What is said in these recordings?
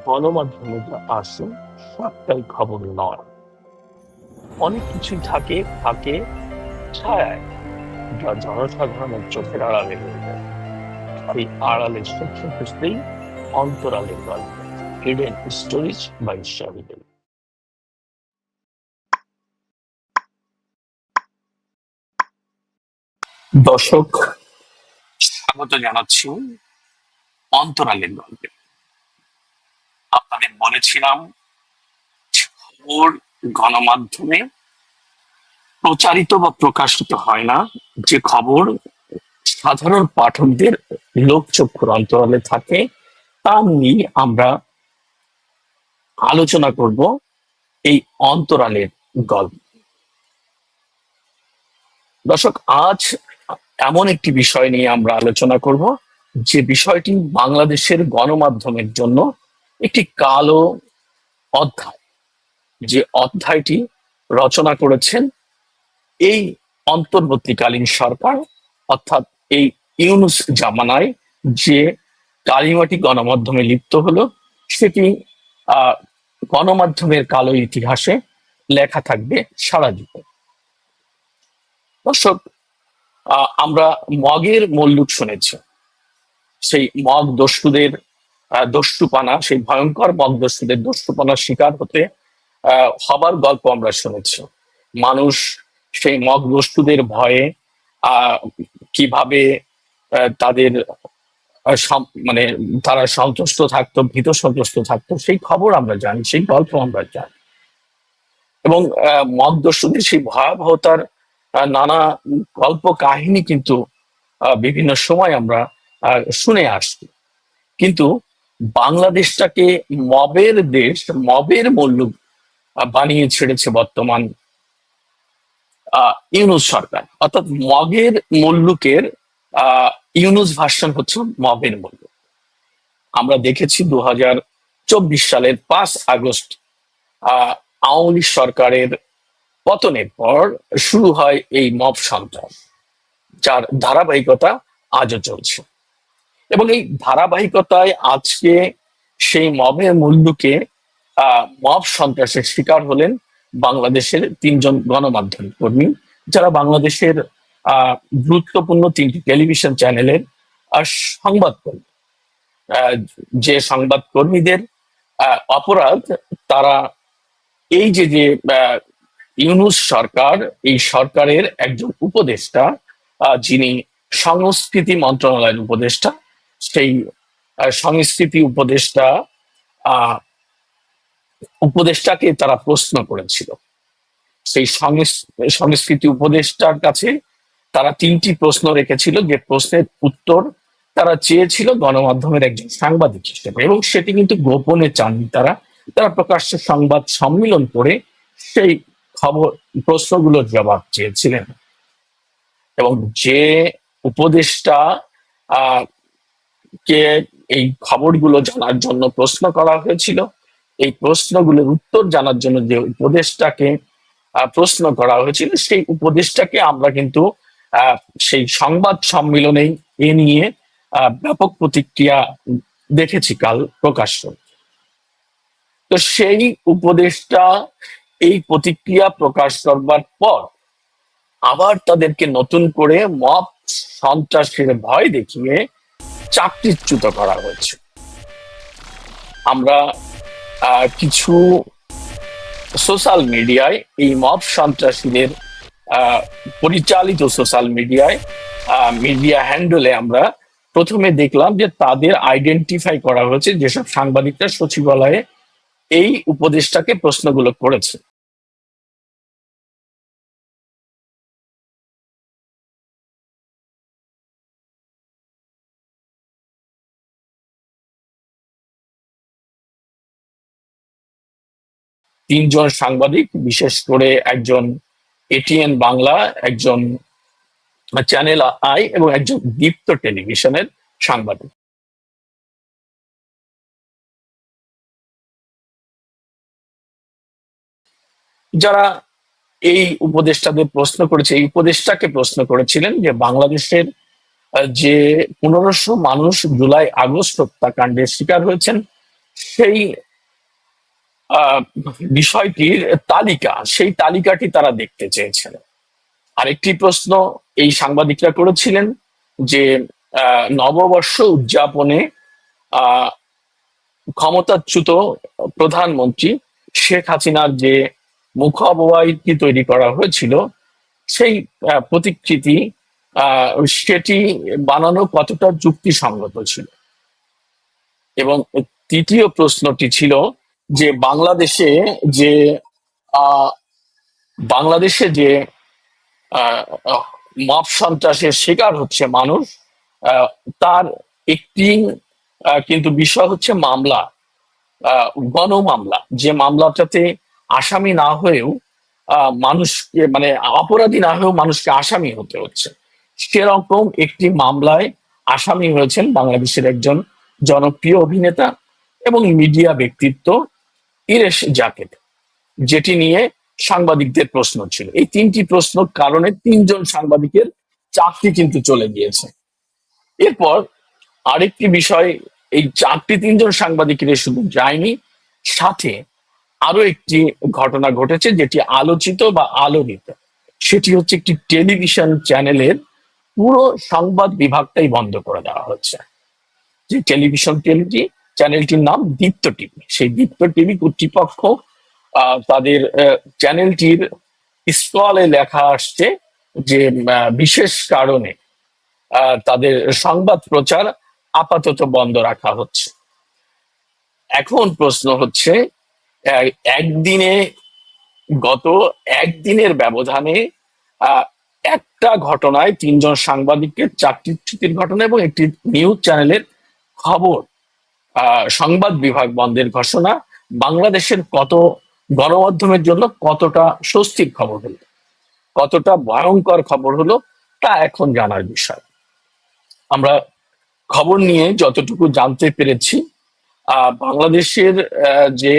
গণমাধ্যমে যা আসে সবটাই খবর নয়। অনেক কিছুই থাকে থাকে ছায়ায়, যা জনসাধারণের চোখের আড়ালে রয়ে যায়। এই আড়ালের সত্য খুঁজতেই অন্তরালের গল্প, হিডেন স্টোরিজ বাই শাহিদুল। দর্শক, স্বাগত জানাচ্ছি অন্তরালের গল্পে। আপনাদের বলেছিলাম, খবর গণমাধ্যমে প্রচারিত বা প্রকাশিত হয় না, যে খবর সাধারণ পাঠকদের লোকচক্ষুর অন্তরালে থাকে, তা নিয়ে আমরা আলোচনা করব এই অন্তরালের গল্প। দর্শক, আজ এমন একটি বিষয় নিয়ে আমরা আলোচনা করব, যে বিষয়টি বাংলাদেশের গণমাধ্যমের জন্য একটি কালো অধ্যায়। যে অধ্যায়টি রচনা করেছেন এই অন্তর্বর্তীকালীন সরকার, অর্থাৎ এই ইউনূস জামানায় যে কালিমাটি গণমাধ্যমে লিপ্ত হলো, সেটি আহ গণমাধ্যমের কালো ইতিহাসে লেখা থাকবে সারা জীবন। দর্শক, আমরা মগের মল্লুক শুনেছি। সেই মগ দস্যুদের দস্যুপানা, সেই ভয়ঙ্কর মগ দস্যুদের দস্যুপানার শিকার হতে হবার গল্প আমরা শুনেছি। মানুষ সেই মগ দস্যুদের ভয়ে আহ কিভাবে তাদের মানে তারা সন্ত্রস্ত থাকতো, ভীত সন্ত্রস্ত থাকতো, সেই খবর আমরা জানি, সেই গল্প আমরা জানি। এবং মগ দস্যুদের সেই ভয়াবহতার নানা গল্প কাহিনী কিন্তু বিভিন্ন সময় আমরা শুনে আসছি। কিন্তু বাংলাদেশটাকে মবের দেশ, মবের মল্লুক বানিয়ে ছেড়েছে বর্তমান ইউনূস সরকার। অর্থাৎ মগের মল্লুকের ইউনূস ভার্সন হচ্ছে মবের মল্লুক। আমরা দেখেছি 2024 সালের 5 আগস্ট আওয়ামী লীগ সরকারের পতনের পর শুরু হয় এই মব সন্ত্রাস, যার ধারাবাহিকতা আজও চলছে। এবং এই ধারাবাহিকতায় আজকে সেই মবের মল্লুকে মব সন্ত্রাসের শিকার হলেন বাংলাদেশের 3জন গণমাধ্যম কর্মী, যারা বাংলাদেশের গুরুত্বপূর্ণ 3টি টেলিভিশন চ্যানেলের সংবাদকর্মী। যে সংবাদ কর্মীদের অপরাধ, তারা এই যে যে ইউনূস সরকার, এই সরকারের একজন উপদেষ্টা, যিনি সংস্কৃতি মন্ত্রণালয়ের উপদেষ্টা, সেই সংস্কৃতি উপদেষ্টাকে তারা প্রশ্ন করেছিল। সেই সংস্কৃতি উপদেষ্টার কাছে তারা 3টি প্রশ্ন রেখেছিল, যে প্রশ্নের উত্তর তারা চেয়েছিল গণমাধ্যমের একজন সাংবাদিক হিসেবে, এবং সেটি কিন্তু গোপনে চাননি তারা। তারা প্রকাশ্যে সংবাদ সম্মেলন করে সেই প্রশ্নগুলোর জবাব চেয়েছিলেন। এবং যে উপদেষ্টা কে এই খবরগুলো জানার জন্য প্রশ্ন করা হয়েছিল, এই প্রশ্নগুলোর উত্তর জানার জন্য যে উপদেষ্টাকে প্রশ্ন করা হয়েছিল, সেই উপদেষ্টাকে আমরা কিন্তু সেই সংবাদ সম্মেলনে এ নিয়ে ব্যাপক প্রতিক্রিয়া দেখেছি কাল প্রকাশ্য। তো সেই উপদেষ্টা এই প্রতিক্রিয়া প্রকাশ করবার পর আবার তাদেরকে নতুন করে মব সন্ত্রাসের ভয় দেখিয়ে চাকরিচ্যুত করা হয়েছে। আমরা কিছু সোশ্যাল মিডিয়ায় এই মব সন্ত্রাসীদের পরিচালিত সোশ্যাল মিডিয়া হ্যান্ডেলে আমরা প্রথমে দেখলাম যে তাদের আইডেন্টিফাই করা হয়েছে, যেসব সাংবাদিকরা সচিবালয়ে এই উপদেষ্টাকে প্রশ্নগুলো করেছে। তিনজন সাংবাদিক, বিশেষ করে একজন এটিএন বাংলা, একজন চ্যানেল আই এবং একজন দীপ্ত টেলিভিশনের সাংবাদিক, যারা এই উপদেষ্টাদের প্রশ্ন করেছে, এই উপদেষ্টাকে প্রশ্ন করেছিলেন যে বাংলাদেশের যে 1500 মানুষ জুলাই আগস্ট হত্যাকাণ্ডের শিকার হয়েছেন, সেই আহ, বিষয়টির তালিকা, সেই তালিকাটি তারা দেখতে চেয়েছেন। আরেকটি প্রশ্ন এই সাংবাদিকরা করেছিলেন যে নববর্ষ উদযাপনে আহ ক্ষমতাচ্যুত প্রধানমন্ত্রী শেখ হাসিনার যে মুখোপাধ্যায়টি তৈরি করা হয়েছিল, সেই প্রতিকৃতি সেটি বানানো কতটা যুক্তিসঙ্গত ছিল। এবং তৃতীয় প্রশ্নটি ছিল যে যে আহ, বাংলাদেশে যে আহ, আহ, মব সন্ত্রাসের শিকার হচ্ছে মানুষ, আহ, তার একটি কিন্তু বিষয় হচ্ছে মামলা, গণমামলা, যে মামলাটাতে আসামি না হয়েও মানুষকে, মানে অপরাধী না হয়েও মানুষকে আসামি হতে হচ্ছে। সেরকম একটি মামলায় আসামি হয়েছেন বাংলাদেশের একজন জনপ্রিয় অভিনেতা এবং মিডিয়া ব্যক্তিত্ব ইরেশ জাকেদ, যেটি নিয়ে সাংবাদিকদের প্রশ্ন ছিল। এই তিনটি প্রশ্নের কারণে তিনজন সাংবাদিকের চাকরি কিন্তু চলে গিয়েছে। এরপর আরেকটি বিষয়, এই তিনজন সাংবাদিকের শুধু যায়নি, সাথে আরো একটি ঘটনা ঘটেছে যেটি আলোচিত বা আলোড়িত। সেটি হচ্ছে একটি টেলিভিশন চ্যানেলের পুরো সংবাদ বিভাগটাই বন্ধ করে দেওয়া হচ্ছে। যে চ্যানেলটির নাম দীপ্ত টিভি, সেই দীপ্ত টিভি কর্তৃপক্ষ তাদের চ্যানেলটির স্ক্রলে লেখা আসছে যে বিশেষ কারণে তাদের সংবাদ প্রচার আপাতত বন্ধ রাখা হচ্ছে। এখন প্রশ্ন হচ্ছে, আহ, একদিনে গত একদিনের ব্যবধানে আহ, একটা ঘটনায় তিনজন সাংবাদিকের চাকরিচ্যুতির ঘটনা এবং একটি নিউজ চ্যানেলের খবর সংবাদ বিভাগ বন্ধের ঘোষণা বাংলাদেশের গণমাধ্যমের জন্য কতটা স্বস্তির খবর হলো, কতটা ভয়ঙ্কর খবর হলো, তা এখন জানার বিষয়। আমরা খবর নিয়ে যতটুকু জানতে পেরেছি, বাংলাদেশের যে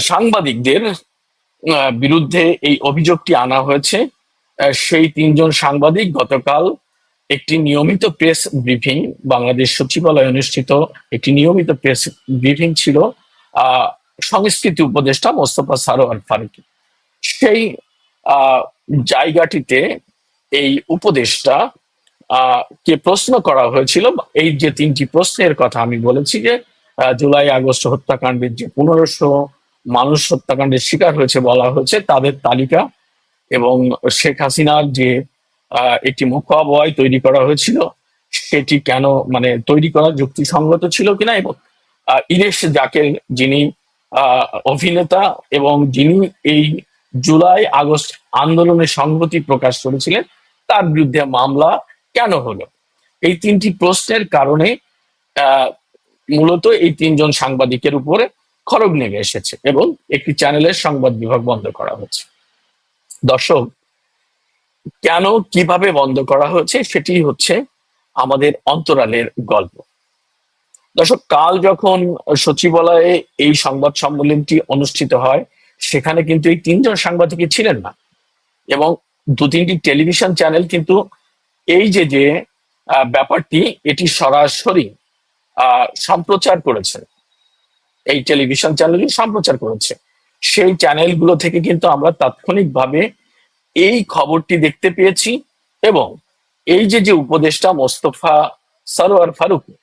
সাংবাদিকদের বিরুদ্ধে এই অভিযোগটি আনা হয়েছে, সেই তিনজন সাংবাদিক গতকাল একটি নিয়মিত প্রেস ব্রিফিং, বাংলাদেশ সচিবালয়ে অনুষ্ঠিত একটি নিয়মিত প্রেস ব্রিফিং ছিল আহ সংস্কৃতি উপদেষ্টা মোস্তফা সারোয়ার ফারুকী। সেই জায়গাটিতে এই উপদেষ্টা কে প্রশ্ন করা হয়েছিল। এই যে তিনটি প্রশ্নের কথা আমি বলেছি, যে জুলাই আগস্ট হত্যাকাণ্ডের যে 1500 মানুষ হত্যাকাণ্ডের শিকার হয়েছে বলা হয়েছে, তাদের তালিকা, এবং শেখ হাসিনার যে একটি মুখোপাধ্যায় তৈরি করা হয়েছিল, সেটি কেন, মানে তৈরি করা যুক্তিসঙ্গত ছিল কিনা, এবং ইরেশ জাকের, যিনি অভিনেতা এবং যিনি এই জুলাই আগস্ট আন্দোলনে সংহতি প্রকাশ করেছিলেন, তার বিরুদ্ধে মামলা কেন হলো। এই তিনটি প্রশ্নের কারণে আহ মূলত এই তিনজন সাংবাদিকের উপরে খড়গ নেমে এসেছে এবং একটি চ্যানেলের সংবাদ বিভাগ বন্ধ করা হচ্ছে। দর্শক, কেন, কিভাবে বন্ধ করা হয়েছে, সেটি হচ্ছে আমাদের অন্তরালের গল্প। দর্শক, কাল যখন সচিবালয়ে এই সংবাদ সম্মেলনটি অনুষ্ঠিত হয়, সেখানে কিন্তু এই তিনজন সাংবাদিকই ছিলেন না, এবং দু তিনটি টেলিভিশন চ্যানেল কিন্তু এই যে ব্যাপারটি, এটি সরাসরি সম্প্রচার করেছে। এই টেলিভিশন চ্যানেলটি সম্প্রচার করেছে, সেই চ্যানেলগুলো থেকে কিন্তু আমরা তাৎক্ষণিকভাবে এই খবরটি দেখতে পেয়েছি। এবং এই যে উপদেষ্টা মোস্তফা সরোয়ার ফারুকী,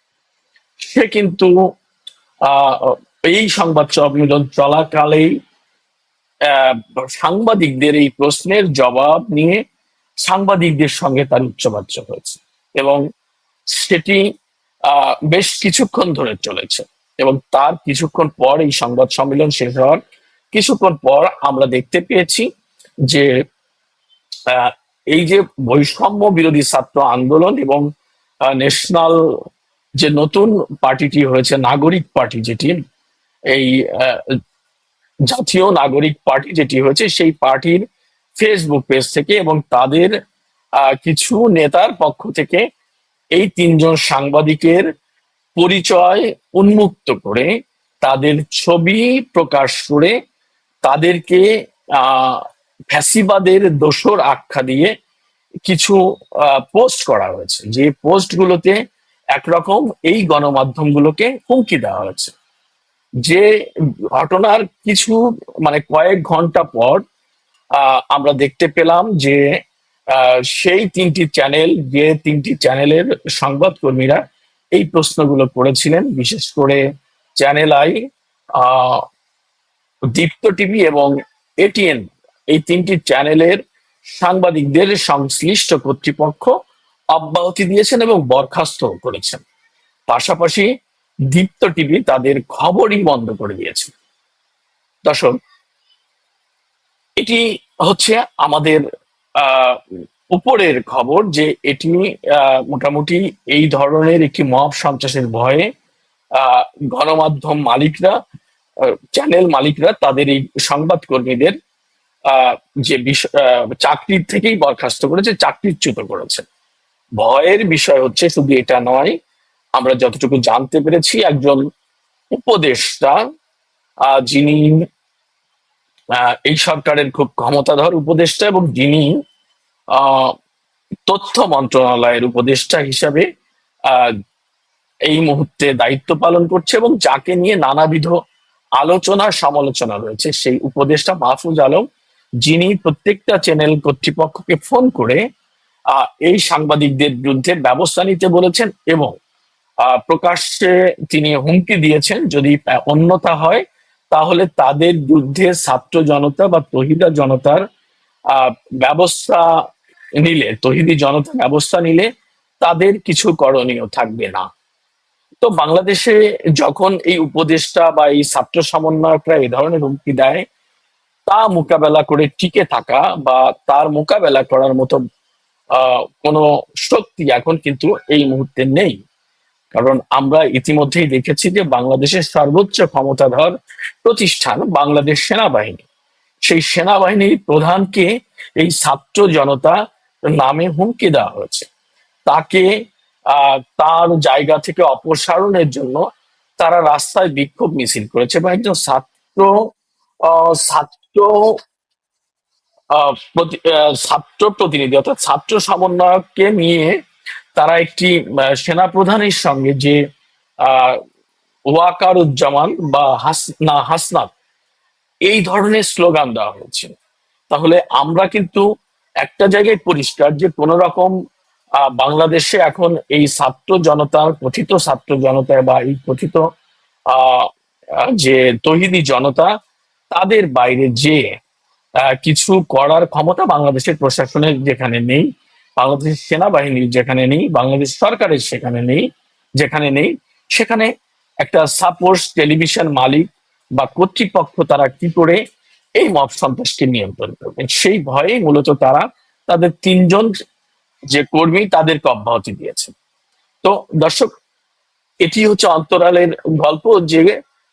সে কিন্তু আহ এই সংবাদ সম্মেলন চলাকালেই সাংবাদিকদের এই প্রশ্নের জবাব নিয়ে সাংবাদিকদের সঙ্গে তার উচ্চবাচ্য হয়েছে, এবং সেটি বেশ কিছুক্ষণ ধরে চলেছে। এবং তার কিছুক্ষণ পর, এই সংবাদ সম্মেলন শেষ হওয়ার কিছুক্ষণ পর, আমরা দেখতে পেয়েছি যে এই যে বৈষম্য বিরোধী ছাত্র আন্দোলন এবং ন্যাশনাল যে নতুন পার্টিটি হয়েছে, নাগরিক পার্টি, যেটি এই জাতীয় নাগরিক পার্টি যেটি হয়েছে, সেই পার্টির ফেসবুক পেজ থেকে এবং তাদের কিছু নেতার পক্ষ থেকে এই তিনজন সাংবাদিকের পরিচয় উন্মুক্ত করে, তাদের ছবি প্রকাশ করে, তাদেরকে ফ্যাসিবাদের দোসর আখ্যা দিয়ে কিছু পোস্ট করা হয়েছে, যে পোস্টগুলোতে একরকম এই গণমাধ্যমগুলোকে হুমকি দেওয়া হয়েছে যে ঘটনার কিছু মানে কয়েক ঘন্টা পর আমরা দেখতে পেলাম যে সেই তিনটি চ্যানেল, যে তিনটি চ্যানেলের সংবাদকর্মীরা এই প্রশ্নগুলো করেছিলেন, বিশেষ করে চ্যানেল আই, দীপ্ত টিভি এবং এটিএন, এই তিনটি চ্যানেলের সাংবাদিকদের সংশ্লিষ্ট কর্তৃপক্ষ অব্যাহতি দিয়েছেন এবং বরখাস্ত করেছেন। পাশাপাশি দীপ্ত টিভি তাদের খবরই বন্ধ করে দিয়েছে। দর্শক, এটি হচ্ছে আমাদের আহ উপরের খবর যে এটি মোটামুটি এই ধরনের একটি মব সন্ত্রাসের ভয়ে আহ গণমাধ্যম মালিকরা, চ্যানেল মালিকরা তাদের এই সংবাদকর্মীদের আহ যে চাকরির থেকেই বরখাস্ত করেছে, চাকরিচ্যুত করেছে। ভয়ের বিষয় হচ্ছে শুধু এটা নয়, আমরা যতটুকু জানতে পেরেছি একজন উপদেষ্টা, যিনি এই সরকারের খুব ক্ষমতাধর উপদেষ্টা এবং যিনি আহ তথ্য মন্ত্রণালয়ের উপদেষ্টা হিসাবে আহ এই মুহূর্তে দায়িত্ব পালন করছে এবং যাকে নিয়ে নানাবিধ আলোচনা সমালোচনা রয়েছে, সেই উপদেষ্টা মাহফুজ আলম, যিনি প্রত্যেকটা চ্যানেল কর্তৃপক্ষকে ফোন করে এই সাংবাদিকদের বিরুদ্ধে ব্যবস্থা নিতে বলেছেন এবং প্রকাশ্যে তিনি হুমকি দিয়েছেন যদি অন্যথা হয় তাহলে তাদের বিরুদ্ধে ছাত্র জনতা বা তহিদা জনতার ব্যবস্থা তহিদি জনতা ব্যবস্থা নিলে তাদের কিছু করণীয় থাকবে না। তো বাংলাদেশে যখন এই উপদেষ্টা বা এই ছাত্র সমন্বয়করা এই ধরনের হুমকি দেয়, তা মোকাবেলা করে টিকে থাকা বা তার মোকাবেলা করার মতো কোনো শক্তি এখন কিন্তু এই মুহূর্তে নেই। কারণ আমরা ইতিমধ্যেই দেখেছি যে বাংলাদেশের সর্বোচ্চ ক্ষমতাধর প্রতিষ্ঠান বাংলাদেশ সেনাবাহিনী, সেই সেনাবাহিনীর প্রধানকে এই ছাত্র জনতা নামে হুমকি দেওয়া হয়েছে। তাকে তার জায়গা থেকে অপসারণের জন্য তারা রাস্তায় বিক্ষোভ মিছিল করেছে এবং একজন ছাত্র ছাত্র ছাত্র প্রতিনিধি অর্থাৎ ছাত্র সমন্বয়ককে নিয়ে তারা একটি সেনা প্রধানের সঙ্গে যে আহ ওয়াকারুজ্জামান বা হাসনাত, এই ধরনের স্লোগান দেওয়া হয়েছে। তাহলে আমরা কিন্তু একটা জায়গায় পরিষ্কার যে কোন রকম বাংলাদেশে এখন এই ছাত্র জনতার, কথিত ছাত্র জনতা বা এই কথিত আহ যে তহিদি জনতা, তাদের বাইরে যে কিছু করার ক্ষমতা বাংলাদেশের প্রশাসনের যেখানে নেই, বাংলাদেশের সেনাবাহিনীর যেখানে নেই, বাংলাদেশ সরকারের সেখানে নেই, যেখানে নেই সেখানে একটা সাপোর্ট টেলিভিশন মালিক বা কর্তৃপক্ষ তারা কি করে এই মব সন্ত্রাসকে নিয়ন্ত্রণ করবেন, সেই ভয়ে মূলত তারা তাদের তিনজন যে কর্মী তাদেরকে অব্যাহতি দিয়েছে। তো দর্শক, এটি হচ্ছে অন্তরালের গল্প যে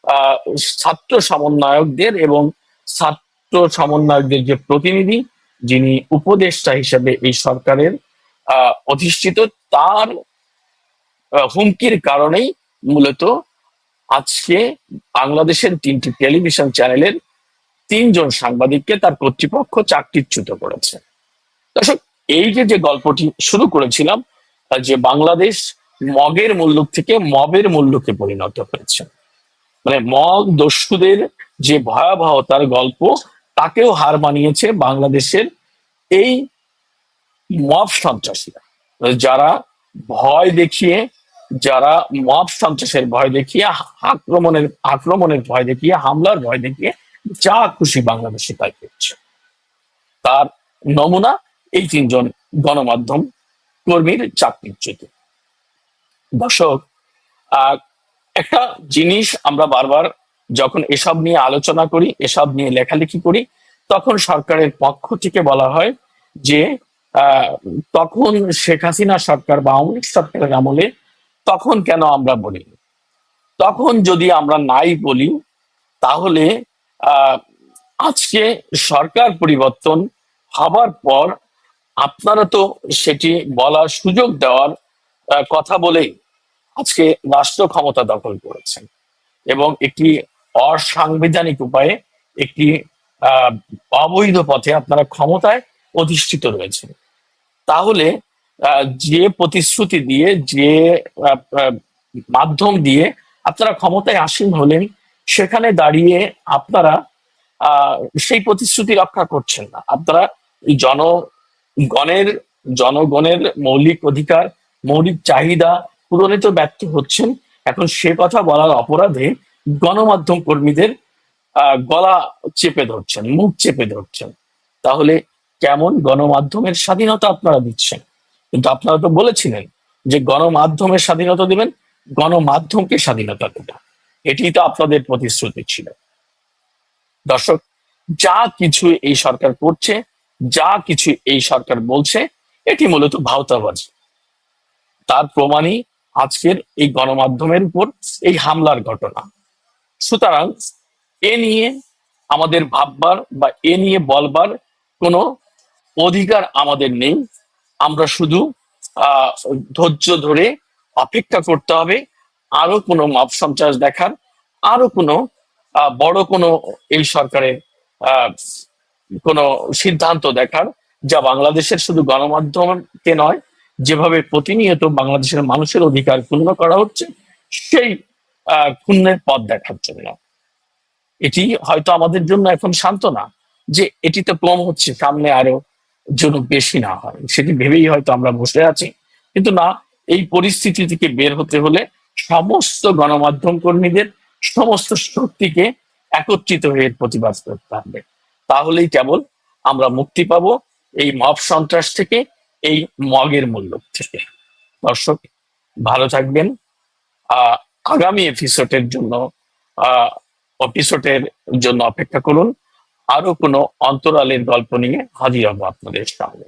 আহ ছাত্র সমন্বয়কদের এবং ছাত্র সমন্বয়কদের যে প্রতিনিধি, যিনি উপদেষ্টা হিসেবে এই সরকারের অধিষ্ঠিত, তার হুমকির কারণেই মূলত আজকে বাংলাদেশের তিনটি টেলিভিশন চ্যানেলের তিনজন সাংবাদিককে তার কর্তৃপক্ষ চাকরিচ্যুত করেছে। দর্শক, এই যে গল্পটি শুরু করেছিলাম, যে বাংলাদেশ মগের মুল্লুক থেকে মবের মুল্লুকে পরিণত হয়েছে, মানে মগ দস্যুদের যে ভয়াবহতার গল্প, তাকেও হার মানিয়েছে বাংলাদেশের এই মব সন্ত্রাসীরা, যারা ভয় দেখিয়ে, যারা মব সন্ত্রাসের ভয় দেখিয়ে, আক্রমণের ভয় দেখিয়ে, হামলার ভয় দেখিয়ে যা খুশি বাংলাদেশে তাই করছে। তার নমুনা এই তিনজন গণমাধ্যম কর্মীর চাকরিচ্যুত। দর্শক, একটা জিনিস আমরা বারবার যখন এসব নিয়ে আলোচনা করি, এসব নিয়ে লেখালেখি করি, তখন সরকারের পক্ষ থেকে বলা হয় যে তখন শেখ হাসিনা সরকার বা আওয়ামী লীগ সরকারের আমলে তখন কেন আমরা বলি, তখন যদি আমরা নাই বলি তাহলে আজকে সরকার পরিবর্তন হবার পর আপনারা তো সেটি বলার সুযোগ দেওয়ার কথা বলেই আজকে রাষ্ট্র ক্ষমতা দখল করেছেন এবং একটি অসাংবিধানিক উপায়ে, একটি অবৈধ পথে আপনারা ক্ষমতায় অধিষ্ঠিত রয়েছেন। তাহলে যে প্রতিশ্রুতি দিয়ে, যে আহ, আহ, মাধ্যম দিয়ে আপনারা ক্ষমতায় আসীন হলেন, সেখানে দাঁড়িয়ে আপনারা আহ সেই প্রতিশ্রুতি রক্ষা করছেন না। আপনারা জনগণের জনগণের মৌলিক অধিকার, মৌলিক চাহিদা পূরণে তো ব্যর্থ হচ্ছেন। এখন সে কথা বলার অপরাধে গণমাধ্যম কর্মীদের গলা চেপে ধরছেন, মুখ চেপে ধরছেন। তাহলে কেমন গণমাধ্যমের স্বাধীনতা আপনারা দিচ্ছেন? কিন্তু আপনারা তো বলেছিলেন যে গণমাধ্যমের স্বাধীনতা দিবেন, গণমাধ্যমকে স্বাধীনতা দেবেন। এটি তো আপনাদের প্রতিশ্রুতি ছিল। দর্শক, যা কিছু এই সরকার করছে, যা কিছু এই সরকার বলছে, এটি মূলত ভাওতাবাজি। তার প্রমাণই আজকের এই গণমাধ্যমের উপর এই হামলার ঘটনা। সুতরাং এ নিয়ে আমাদের ভাববার বা এ নিয়ে বলবার কোনো অধিকার আমাদের নেই। আমরা শুধু আহ ধৈর্য ধরে অপেক্ষা করতে হবে আরো কোনো মব সন্ত্রাস দেখার, আরো কোনো বড় কোনো এই সরকারের আহ কোনো সিদ্ধান্ত দেখার, যা বাংলাদেশের শুধু গণমাধ্যমকে নয়, যেভাবে প্রতিনিয়ত বাংলাদেশের মানুষের অধিকার ক্ষুণ্ণ করা হচ্ছে, সেই ক্ষুণ্ণের পথ দেখার জন্য। এটি হয়তো আমাদের জন্য এখন সান্ত্বনা যে এটিতে কম হচ্ছে, সামনে আরো যেন বেশি না হয়, সেটি ভেবেই হয়তো আমরা বসে আছি। কিন্তু না, এই পরিস্থিতি থেকে বের হতে হলে সমস্ত গণমাধ্যম কর্মীদের সমস্ত শক্তিকে একত্রিত হয়ে এর প্রতিবাদ করতে হবে। তাহলেই কেবল আমরা মুক্তি পাবো এই মব সন্ত্রাস থেকে, এই মগের মূল্য থেকে। দর্শক, ভালো থাকবেন। আহ আগামী আহ এপিসোডের জন্য অপেক্ষা করুন। আরো কোনো অন্তরালের গল্প নিয়ে হাজির হবো আপনাদের সামনে।